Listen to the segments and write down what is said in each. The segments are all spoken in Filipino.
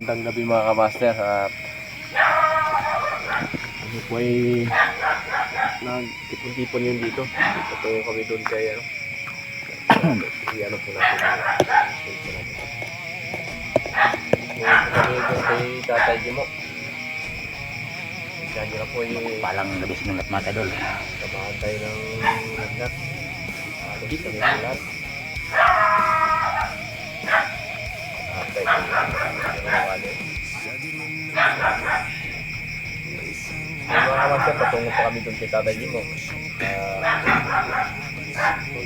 Magandang gabi mga kamaster. Ano po ay nagtipon-tipon yun dito. Ito kami doon kay ano. Ano po natin. Kami doon kay Tatay Gimo. Diyan nyo na po ay palang labis ng mata doon. samahan tayo ng lagnat. Alos kami ng lahat. Tatay Gimo. Mga kamaster, patungo pa kami doon kay Tatay Gimo.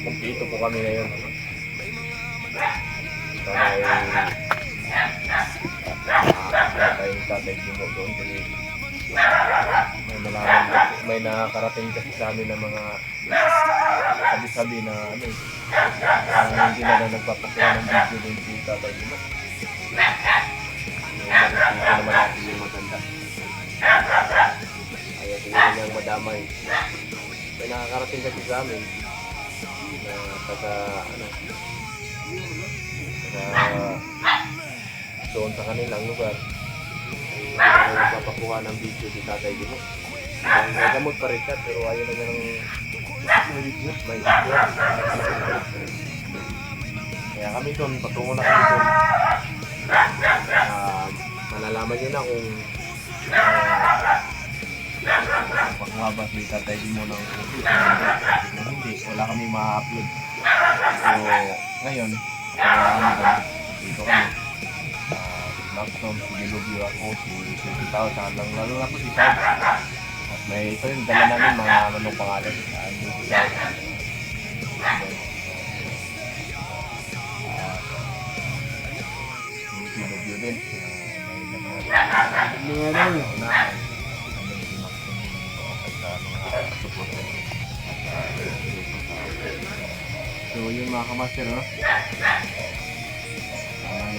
Kumpleto po kami ngayon. Sana ay tayo ng Tatay Gimo doon. Kasi may malaman, may nakakarating kasi sa amin ng mga sabi-sabi na ano eh. Hindi na nagpapakuha ng video doon si Tatay Gimo. Yung naman natin yung maganda. Ayaw siguro niyang madamay. May nakakarating kasi sa amin na taga doon sa kanilang lugar ay nagpapakuha ng video si Tatay Gimo. May gamot pa rin siya pero ayaw na niya ng may video. Kaya kami doon, patungo na kami doon. Malalaman nyo na kung pakuha ba si Tatay Gimo ng hindi, wala kami ma-upload. So, ngayon, dito kami. Maxton, si Dilubyo ako, si Tao, saan lang, lalo na po si Tao. At may ito yung dala namin mga anong pangalan. Yung si Tao. Yung si Dilubyo din. May dala na. So yun mga kamaster, no? Ay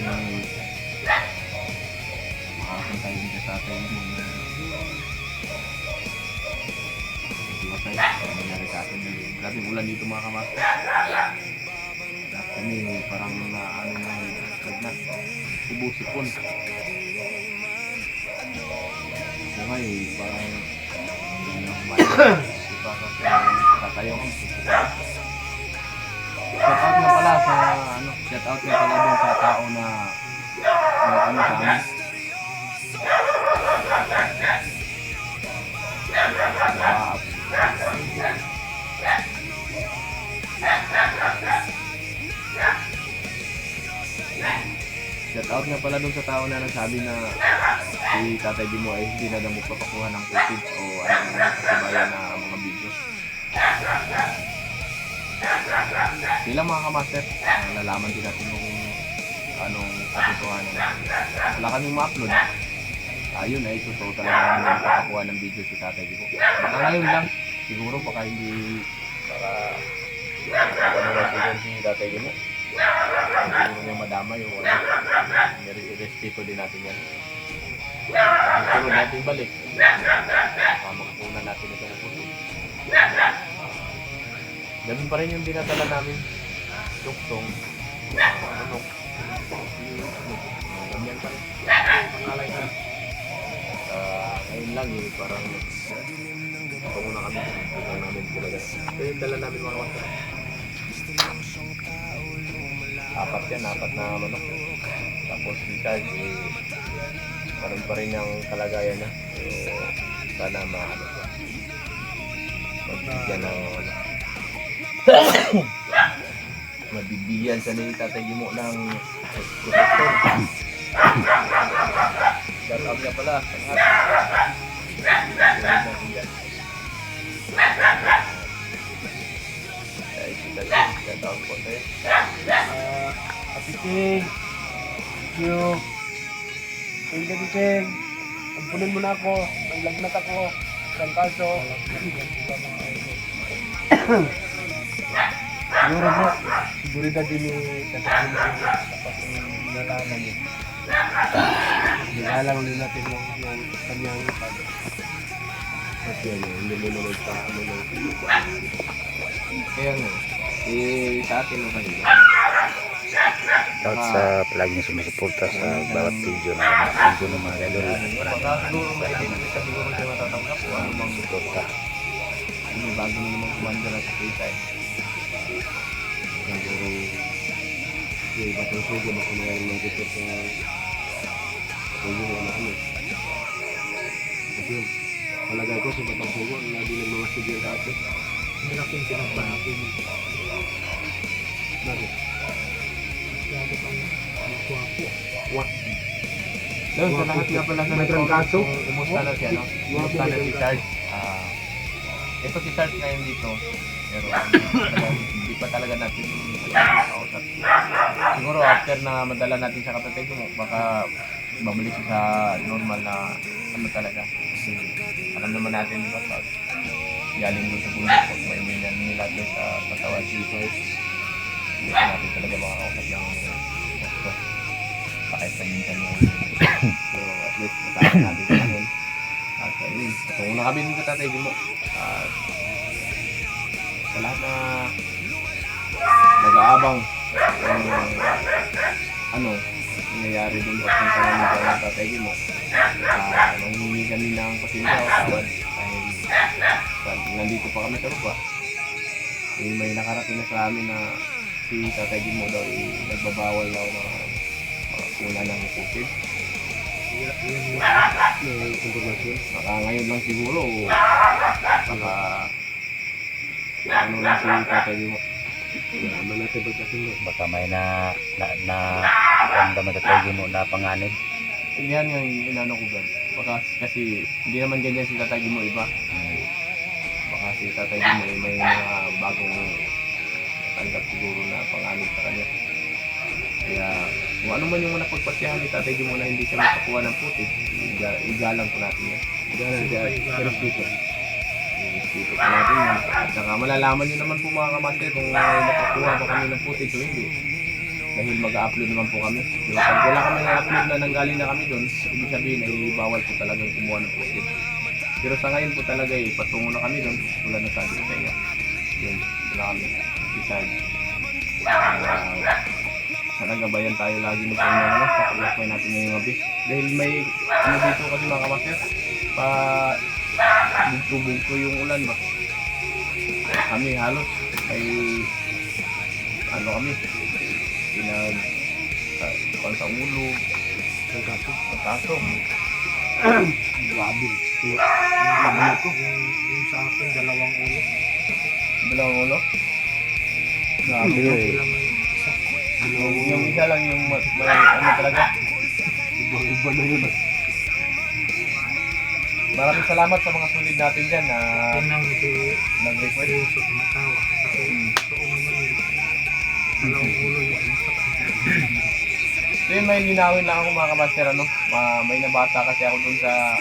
makakita tayo dito sa atin yung matay. Nangyari sa atin yung grabing ulan dito mga kamaster. At kami parang na ano na lagnat, ubusipon. So ngayon parang hindi na kumain. Diba kasi katayo ko. Shout out na pala sa ano, shout out na pala dun sa tao na ano sa amin. Shout out nga pala dun sa tao na nagsabi na si Tatay Gimo ay hindi na daw magpapakuha ng footage o kasibayan na mga videos. Bilang mga kamaster, nalalaman din natin kung anong katotohanan. Wala kaming ma-upload. Ayun ay totoo talaga na magpapakuha ng video si Tatay Gimo. Baka ngayon lang, siguro baka hindi ano na siguro si Tatay Gimo. Hindi niya madamay o ano. Respeto din natin yan. Sunod natin balik. Makakunan natin ito na po. Ganun pa rin yung dinadala namin. Tuktong. Manok. Ganyan pa rin. Pangalay na. Ngayon lang eh, parang tungo na kami. Tungo namin talaga. Ito yung dala namin mga wasa. Apat yan, apat na manok. Tapos si Charge eh, parang pa rin yung kalagayan niya. So, sana magbigyan ng mabibigyan sa ni Tatay Gimo ng protection. Shout out niya pala sa lahat. Shout out po tayo. Kapiting, thank you. Thank you, Cheng. Pagpunin mo na ako. Naglagnat ako. Isang kaso. Siguro po, seguridad din ni Tatay Gimo tapos yung nalaman niya. Nilalang din natin yung kanyang Kasi ano, hindi mo naman sa ano ng kaya nga, sa atin ang kanila. Shoutout sa palaging sumusuporta sa bawat video ng mga idol. Baka siguro may kita siguro siya matatanggap o ano mang Suporta. may bago na namang commander at free time. Siguro yung batang sugo baka mayroon mga dito sa sugo na ano. Kasi palagay ko sa batang sugo lagi ng mga studio dati. Malaking pinagbanapin. Bakit? Masyado kang magwapo. Doon, sa lahat nga pala na May trangkaso? kumusta na siya, no? Kumusta na si Sarge? Ito si Sarge ngayon dito, pero hindi pa talaga natin makausap. Siguro after na madala natin sa kapatid mo, baka babalik siya sa normal na ano talaga. Kasi alam naman natin, di ba, pag galing doon sa bundok, pag may minan nila doon sa katawan si Sarge, hindi natin talaga makakausap yung gusto. Kahit na minsan yung so at least masama natin sa ngayon. At ayun, patungo na kami ng Tatay Gimo. At sa lahat na nag-aabang ano nangyayari doon sa punta namin sa Tatay Gimo. Nanghingi kami ng pasensya o tawad dahil nandito pa kami sa baba. May nakarating na sa amin na si Tatay Gimo daw nagbabawal daw ng una ng COVID. May impormasyon. Baka ngayon lang siguro, baka ano lang si Tatay Gimo. Malaman natin pagkasunod. Baka may ramdaman sa tayo mo na panganib. Yan yung inano ko ba? Baka kasi hindi naman ganyan si Tatay Gimo iba. Baka si Tatay Gimo may mga bagong tanggap siguro na panganib sa kanya. Kaya kung ano man yung napagpasyahan ni Tatay Gimo na hindi siya makakuha ng puti, igalang po natin yan. Galang siya. Pero dito. Dito po natin yan. At saka malalaman nyo naman po mga kamaster kung makakuha ba kami ng footage o hindi. Dahil mag-upload naman po kami. Diba? Pag wala kami na-upload na nanggaling na kami doon, ibig sabihin ay bawal po talagang kumuha ng footage. Pero sa ngayon po talaga patungo na kami doon. Tulad na sabi ko sa inyo. Yun, wala kami. Besides, sana gabayan tayo lagi ng Panginoon sa paglakbay natin ngayong gabi. Dahil may ano dito kasi mga kamaster, pa bugto-bugto yung ulan ba. Kami halos ay ano kami sa ulo, Ang kaso. sa taso. Grabe. Yung sa akin, dalawang ulo. Dalawang ulo. Grabe. Ilang isa. Yung isa lang yung may ano talaga. Iba na yun. Maraming salamat sa mga sulit natin dyan na Tinang hindi nag-request. seryoso tumatawa. Kasi totoo naman yun. Dalawang ulo yung umusap. So yun, may linawin lang ako mga kamaster, ano? May nabasa kasi ako dun sa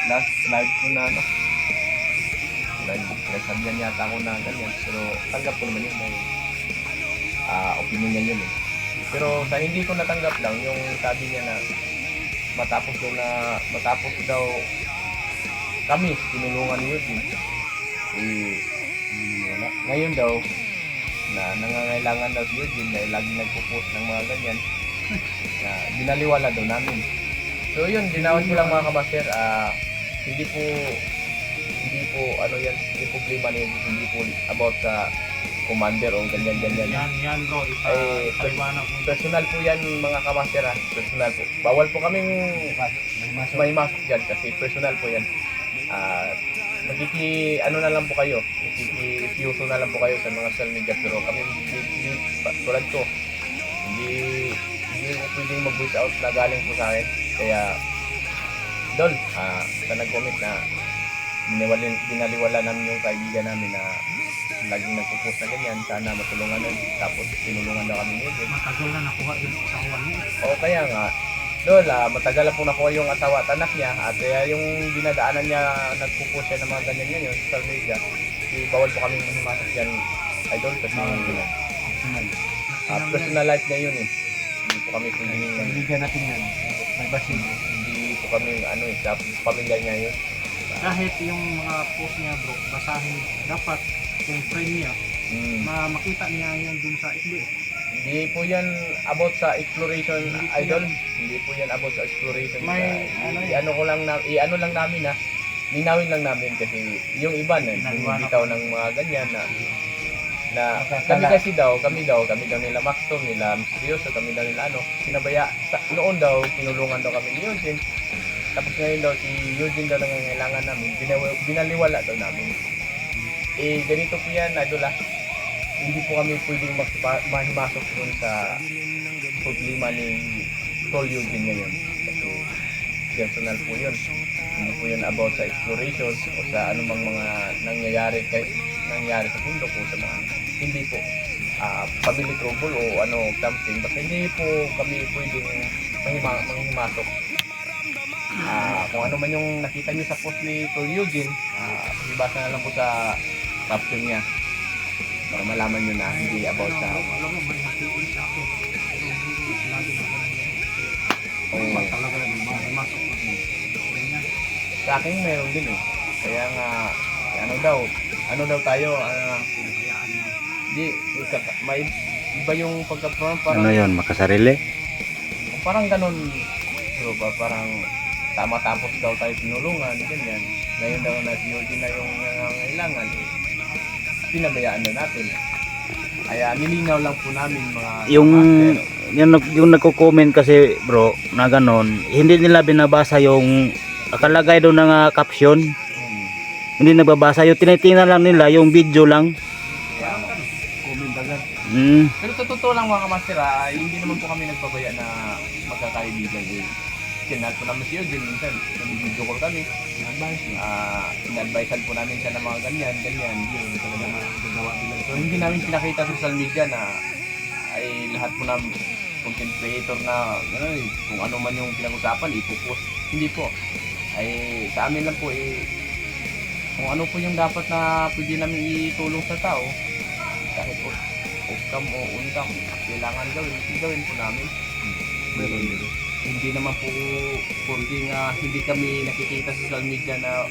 last live ko na, ano? Nagsabihan yata ako na ganyan, pero tanggap ko naman yun dahil opinion niya yun eh. Pero sa hindi ko natanggap lang, yung sabi niya na matapos daw kami, tinulungan ni Eugene. Wala. Ngayon daw, na nangangailangan daw si Eugene dahil lagi nagpo-post ng mga ganyan na binaliwala daw namin. So yun, dinawat ko lang mga kamaster, hindi po ano yan, yung problema niya, hindi po about sa commander o ganyan. Yan bro, Ay, ipaliwanag mo. Personal po yan mga kamaster, personal po. Bawal po kaming may masok dyan kasi personal po yan. Ano na lang po kayo, makikipiyuso na lang po kayo sa mga social media, pero kami hindi tulad ko, hindi ko pwedeng mag-voice out na galing po sa akin. Kaya Dol, sa nag-comment na binaliwala namin yung kaibigan namin na laging nagpo-post na ganyan, sana matulungan nun, tapos tinulungan daw kami ngayon. Matagal na nakuha yung asawa niya. O kaya nga, Dol, matagal na po nakuha yung asawa at anak niya, at yung dinadaanan niya, nagpo-post siya ng mga ganyan ngayon sa social media, bawal po kami mahimasok yan, Idol, kasi personal life niya yun eh. Hindi po kami pwedeng, Kaibigan natin yan. May basin. hindi po kami sa pamilya niya yun. Kahit yung mga post niya bro, basahin dapat kung friend niya, makita niya yan dun sa FB. Hindi po yan about sa exploration, idol. Hindi po yan about sa exploration. May, Ano ko lang na, i-ano lang namin na, linawin lang namin kasi yung iba na, bumibitaw ng mga ganyan na kami daw nila Maxton, nila Mysterioso, kami daw nila sinabaya, noon daw, tinulungan daw kami ni Eugene. Tapos ngayon daw, si Eugene daw nangangailangan namin, binaliwala daw namin. Ganito po yan, idol hindi po kami pwedeng mahimasok dun sa problema ni Tol Eugene ngayon. Kasi personal po yun. Hindi po yun about sa exploration o sa anumang mga nangyayari sa bundok o sa mga hindi po family trouble o something. Basta hindi po kami pwedeng manghimasok. Kung ano man yung nakita niyo sa post ni Tol Eugene, ibasa na lang po sa caption niya para malaman nyo na hindi about sa Alam mo, may hatiin sa ako. Pero hindi lagi na ganun. Oo. Pag talaga may masok ako. Ganyan. Sa akin meron din kaya nga ano daw tayo Pinahayaan niya. di may iba yung pagka-program parang Ano yun, makasarili? parang ganun bro parang tama-tapos daw tayo tinulungan ganyan ngayon daw na si Eugene na yung nangangailangan pinabayaan na natin kaya nilinaw lang po namin mga Yung master. yung nagko-comment kasi bro na ganon, hindi nila binabasa yung akalagay doon ng caption. Hindi nagbabasa yung tinitingnan lang nila yung video lang. Kaya comment agad. Pero sa totoo lang mga kamaster, hindi naman po kami nagpabaya na magkakaibigan. Sinat po namin si Eugene, minsan nag-video call kami. In-advisean po namin siya ng mga ganyan. Yun talaga na gagawa nila. So hindi namin pinakita sa social media na ay lahat po ng content creator na kung ano man yung pinag-usapan, ipopost. Hindi po. Ay sa amin lang po kung ano po yung dapat na pwede namin itulong sa tao, kahit off-cam o on-cam, kailangan gawin po namin. Hindi naman po porque nga hindi kami nakikita sa social media na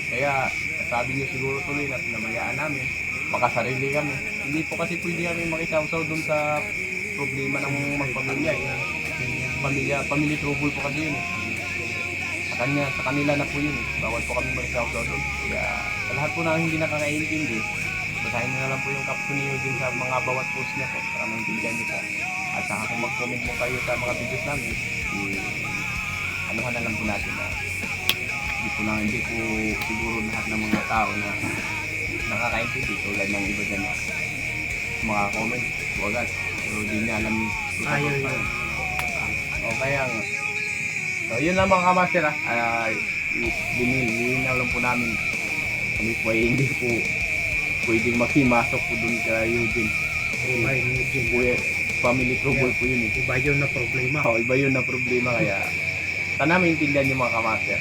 kaya sabi niyo siguro tuloy na pinabayaan namin, makasarili kami. Hindi po kasi pwede kami makisawsaw doon sa problema ng magpamilya. Family trouble po kasi yun sa kanila na po yun bawal po kami makisawsaw doon. Kaya sa lahat po na hindi nakakaintindi, basahin nyo na lang po yung caption ni Eugene sa mga bawat post niya po para maintindihan niyo po. At saka kung mag-comment mo kayo sa mga videos namin, anuhan na lang po natin na hindi po siguro lahat ng mga tao na nakakaintindi tulad ng iba dyan na mga comment po agad pero di niya alam Ayaw yun. o kaya nga so yun lang mga kamaster lininaw lang po namin kami po ay hindi po pwedeng makimasok po dun kay Eugene May medyo. family trouble po yun Iba yun na problema. iba yun na problema kaya sana maintindihan yung mga kamaster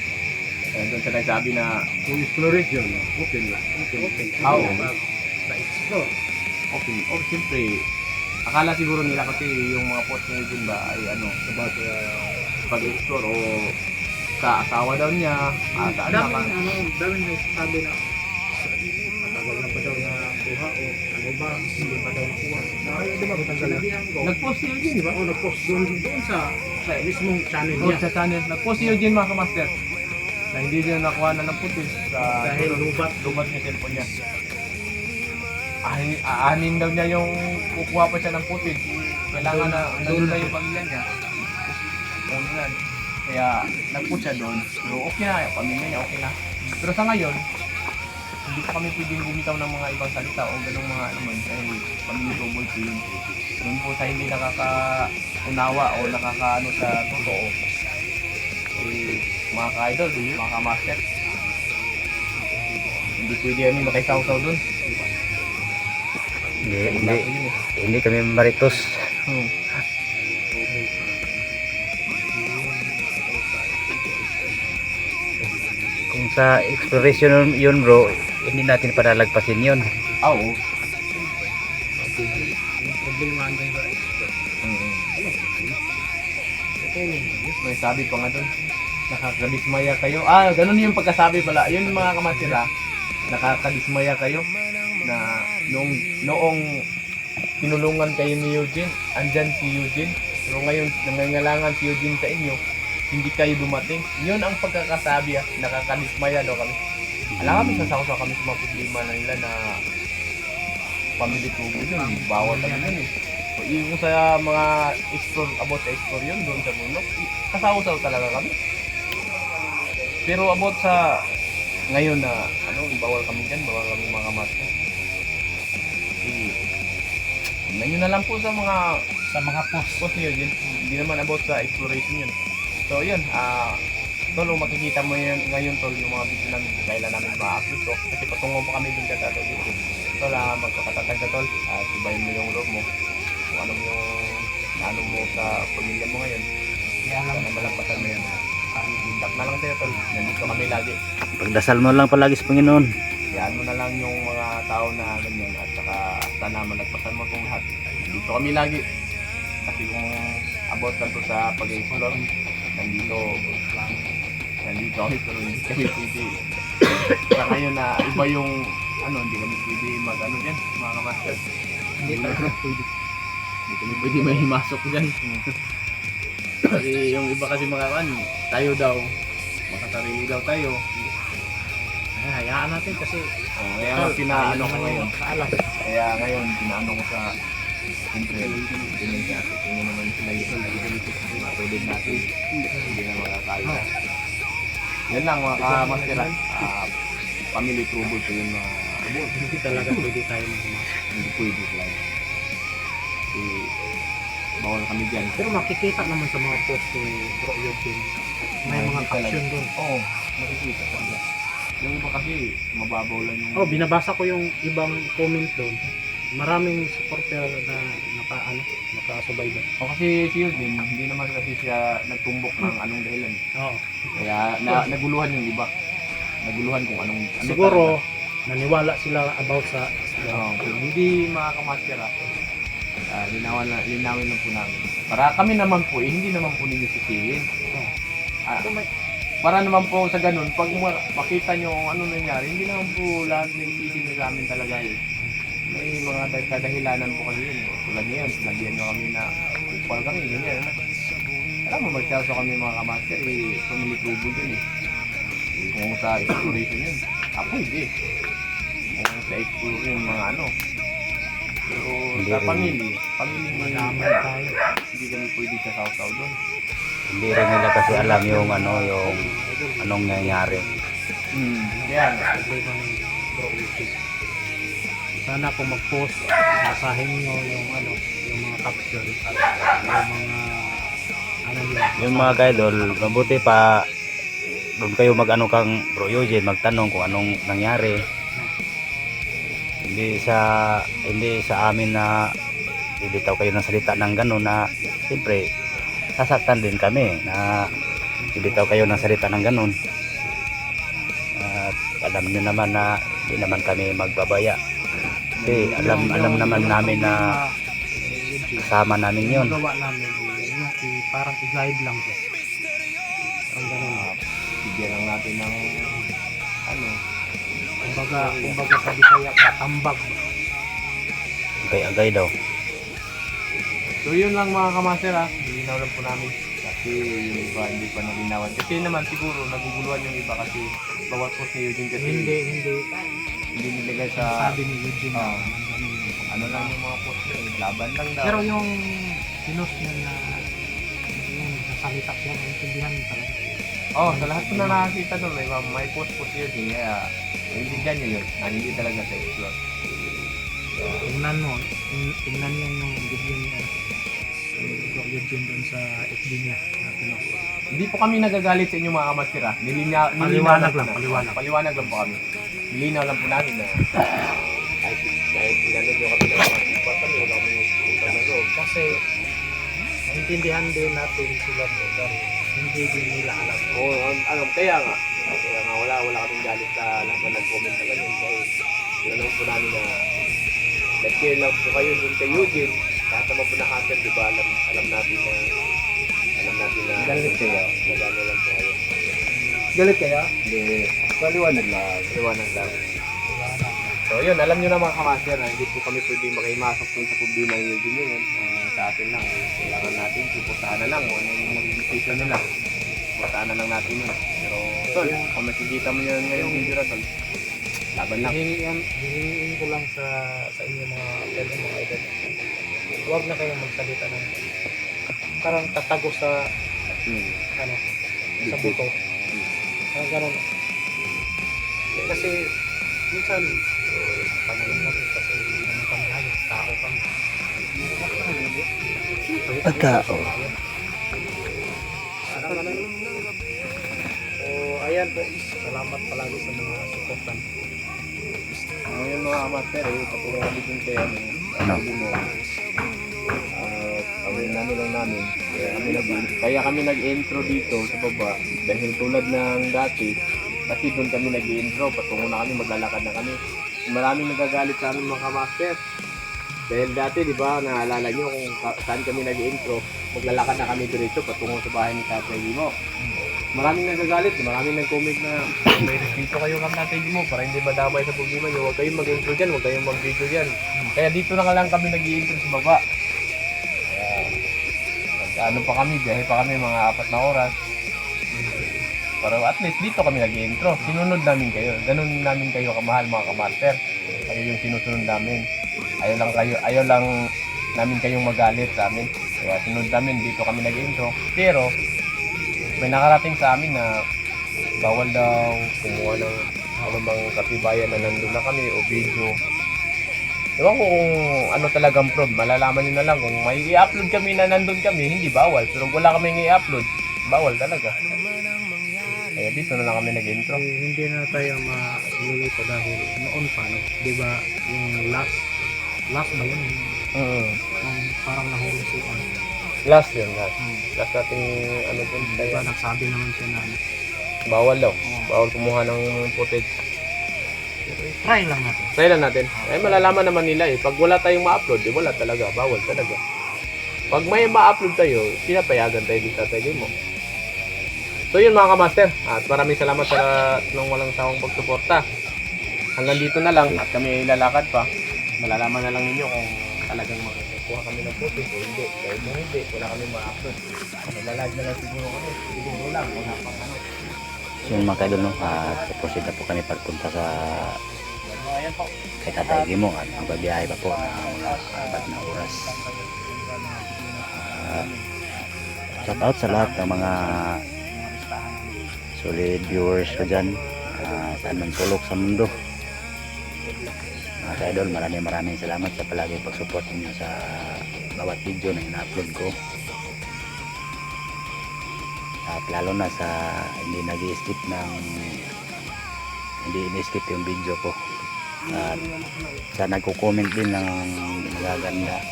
kaya doon sa nagsabi na Kung exploration, okay lang. Okay. Oo. Na-explore. okay siyempre akala siguro nila kasi yung mga post ni Eugene ba ay About pag-explore o sa asawa daw niya at Daming nagsasabi na matagal na pa daw na kuha o ano ba, hindi pa daw nakuha. Di ba, sinabihan ko. nag-post si Eugene di ba? Nag-post doon sa mismong channel Oo, niya. sa channel. Nag-post si Eugene mga kamaster na hindi niya nakuha na ng putis sa Dahil lubat. lumat yung cellphone niya. Aanin daw niya yung kukuha pa siya ng putis. Kailangan na nandun na yung pamilya niya. Oo yan. Kaya nag-post siya doon. Pero okay na, yung pamilya niya okay na. Pero sa ngayon, hindi pa kami pwedeng bumitaw ng mga ibang salita o ganong mga naman dahil family trouble po yun. Doon po sa hindi nakakaunawa o nakakaano sa totoo. Mga ka-idol, mga ka-master. Hindi pwede kami makisawsaw doon. Hindi kami maritos. Kung sa exploration yun bro, hindi natin palalagpasin yun. Oo. Yung problema hanggang sa explore. May sabi pa nga doon. Nakakadismaya kayo. Ganun yung pagkasabi pala. Yun mga kamasira. Nakakadismaya kayo na noong tinulungan kayo ni Eugene, andyan si Eugene. Pero ngayon, nangangailangan si Eugene sa inyo, hindi kayo dumating. Yun ang pagkakasabi, nakakadismaya daw kami. Alam kami, sasawa kami sa mga problema na nila na family trouble yun, bawal kami yun eh. Yung sa mga explore, about sa explore yun, doon sa mundo, kasawa-sawa talaga kami. Pero about sa ngayon na, bawal kami dyan, bawal kami mga master. Tingnan nyo na lang po sa mga post nyo yun. Hindi naman about sa exploration yun. So yun, tol, makikita mo yun ngayon tol, yung mga video namin kung kailan namin ma-upload to. Kasi patungo pa kami dun sa YouTube. Tol, magpakatatag ka tol, subayin mo yung loob mo. Kung anong yung ano mo sa pamilya mo ngayon. Sana malagpasan mo yan. Intak na lang sa'yo tol, nandito kami lagi. Pagdasal mo lang palagi sa Panginoon. Yan mo na lang yung mga tao na ganyan at saka sana malagpasan mo itong lahat. Dito kami lagi. Kasi kung about lang to sa pag-explore, nandito kami pero hindi kami pwede. Sa ngayon na iba yung hindi kami pwede mag dyan, mga kamaster. Hindi talaga pwede. Hindi kami pwede may himasok dyan. Kasi yung iba kasi mga tayo daw, makasarili daw tayo. Ay, hayaan natin kasi Kaya nga pinaano ko ngayon. kaalam. Kaya ngayon, pinaano ko sa siyempre, tingin siya. Tingin naman sila yung matulid natin. Hindi na makakaisa. Yan lang mga kamastera. Family trouble po yung mga Hindi talaga pwede tayo magmasok. hindi pwede lang. Kasi bawal kami dyan. Pero makikita naman sa mga post ni Bro Eugene. May mga caption doon. Oo, makikita talaga. Yung iba kasi, mababaw lang yung... Oh, binabasa ko yung ibang comment doon. Maraming supporter na nakasubay doon. O kasi si Eugene, hindi naman kasi siya nagtumbok ng anong dahilan. Oo. Kaya naguluhan yung iba. Naguluhan kung anong... Siguro, naniwala sila about sa Oo, hindi mga kamaster linawin lang po namin. Para kami naman po, hindi naman po ninyo sisihin. Para naman po sa ganun, pag makita nyo kung ano nangyari, hindi naman po lahat nag-iisip sa amin talaga yun. May mga kadahilanan po kasi yun. Tulad ngayon, sinabihan nyo kami na upal kami, ganyan. Alam mo, magsaso kami mga kamaster, family trouble yun eh. Kung sa exploration yun, ako hindi. Kung sa exploration mga pero Hindi sa rin. family Madamay tayo. hindi kami pwede sa saw-saw doon. Hindi rin nila kasi alam yung yung anong nangyayari. Kaya Problema ni Bro Eugene. Sana kung mag-post, basahin nyo yung yung mga caption at yung mga nila. Yung mga kaidol, mabuti pa doon kayo kang Bro Eugene, magtanong kung anong nangyari. Hindi sa amin na bibitaw kayo ng salita ng gano'n na siyempre sasaktan din kami na bibitaw kayo ng salita ng gano'n. At alam nyo naman na hindi naman kami magbabaya. Kasi alam naman namin na kasama namin yun. Yung gawa namin, yung parang i-guide lang siya. Ang ganun. bigyan lang natin ng Kumbaga sa Bisaya, katambag. Agay-agay daw. So yun lang mga kamaster Linaw lang po namin. Kasi yung iba hindi pa nalinawan. Kasi naman siguro naguguluhan yung iba kasi bawat post ni Eugene kasi hindi nilagay sa Sabi ni Eugene. ano lang yung mga post niya. Laban lang daw. Pero yung pinost niya na yung nasalita siya, naintindihan mo talaga. Sa lahat po na nakakita doon, may post si Eugene. Kaya naiintindihan niya yun. Hindi talaga sa explore. Tingnan mo, tingnan niya yung video niya. Bro Eugene doon sa FB niya. Hindi po kami nagagalit sa inyo mga kamastira. Paliwanag lang. Paliwanag lang po kami. Nilinaw lang po namin na kahit ginanong nyo kami na kami wala kami utang na loob. Kasi naintindihan din natin sila po dahil hindi din nila alam. Kaya nga wala kaming galit sa lahat na nag-comment na ganyan. Kaya ginanong po namin na let's care lang po kayo dun kay Eugene. Kahit naman po na-hacker, di ba? Alam natin na galit kayo. Nagano lang po kayo. Galit kaya? Hindi. Paliwanag lang. Wala na. So yun, alam nyo na mga kamaster na hindi po kami pwedeng makimasok dun sa problema nyo din yun. Sa atin lang, kailangan natin, suportahan na lang kung ano yung magiging decision nila. Suportahan na lang natin yun. Pero tol, kung makikita mo yan ngayong video na tol, laban lang. Hihingin ko lang sa inyo mga idol. Huwag na kayong magsalita ng parang tatago sa sa buto. Parang ganun. Kasi minsan pangalan natin kasi naman kami hayop, tao kami. Pagkao. So ayan po, salamat palagi sa mga suportan. Ngayon mga kamaster, katulad kami dun kaya Ano? kami ano lang namin, kaya kami nag-intro dito sa baba dahil tulad ng dati, kasi doon kami nag-intro, patungo na kami, maglalakad na kami. Maraming nagagalit sa amin mga kamaster. Dahil dati, di ba, naalala nyo kung saan kami nag-intro, maglalakad na kami diretso patungo sa bahay ni Tatay Limo. Maraming nagagalit, maraming nag-comment na may respeto kayo kami Tatay Limo para hindi madamay sa problema nyo. Huwag kayong mag-intro dyan, huwag kayong mag-video dyan. Kaya dito na lang kami nag-intro sa baba. Kaya, ano pa kami, biyahe pa kami mga 4 na oras. Pero at least dito kami nag-intro. Sinunod namin kayo. Ganun namin kayo kamahal mga kamaster. Kayo yung sinusunod namin. Ayaw lang namin kayong magalit sa amin. Kaya sinunod namin dito kami nag-intro. Pero may nakarating sa amin na bawal daw kumuha ng anumang katibayan na nandun na kami o video. Ewan ko kung ano talagang proof. Malalaman nyo na lang kung may i-upload kami na nandun kami, hindi bawal. Pero kung wala kami i-upload, bawal talaga. Kaya dito na lang kami nag-intro. Hindi na tayo malulito dahil noon pa, no? Di ba yung last ba yun? Yung parang nahuli si Last yun, last. Last nating ano dun. Di ba nagsabi naman siya na Bawal daw. Bawal kumuha ng footage. try lang natin. Try lang natin. Eh malalaman naman nila eh. Pag wala tayong ma-upload, eh wala talaga. Bawal talaga. Pag may ma-upload tayo, pinapayagan tayo dito sa tayo mo. So yun mga kamaster. At maraming salamat sa nung walang sawang pagsuporta. Hanggang dito na lang at kami ilalakad pa. Malalaman na lang ninyo kung talagang magkukuha kami ng footage o hindi. Dahil kung hindi, wala kami ma-upload. Malalive na lang siguro kami. Siguro lang. Wala pang ano. So yun mga kaidol, no? Proceed na po kami pagpunta sa Ayan po. kay Tatay Gimo at magbabiyahe pa po na mga 4 na oras. Shout out sa lahat ng mga solid viewers ko dyan, saan man sulok sa mundo. Mga kaidol, maraming salamat sa palagi pag-support ninyo sa bawat video na ina-upload ko. At lalo na sa hindi ini-skip yung video ko. At sa nagko-comment din ng magaganda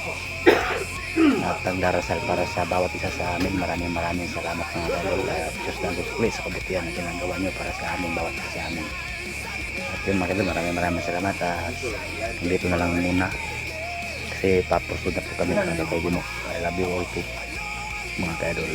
at nagdarasal para sa bawat isa sa amin, maraming salamat mga kaidol. At Diyos lang gusto sa kabutihan na ginagawa nyo para sa amin, bawat isa sa amin. At yun mga kaidol, maraming salamat. At dito na lang muna kasi papursod na po kami ng Tatay Gimo. I love you all po mga kaidol.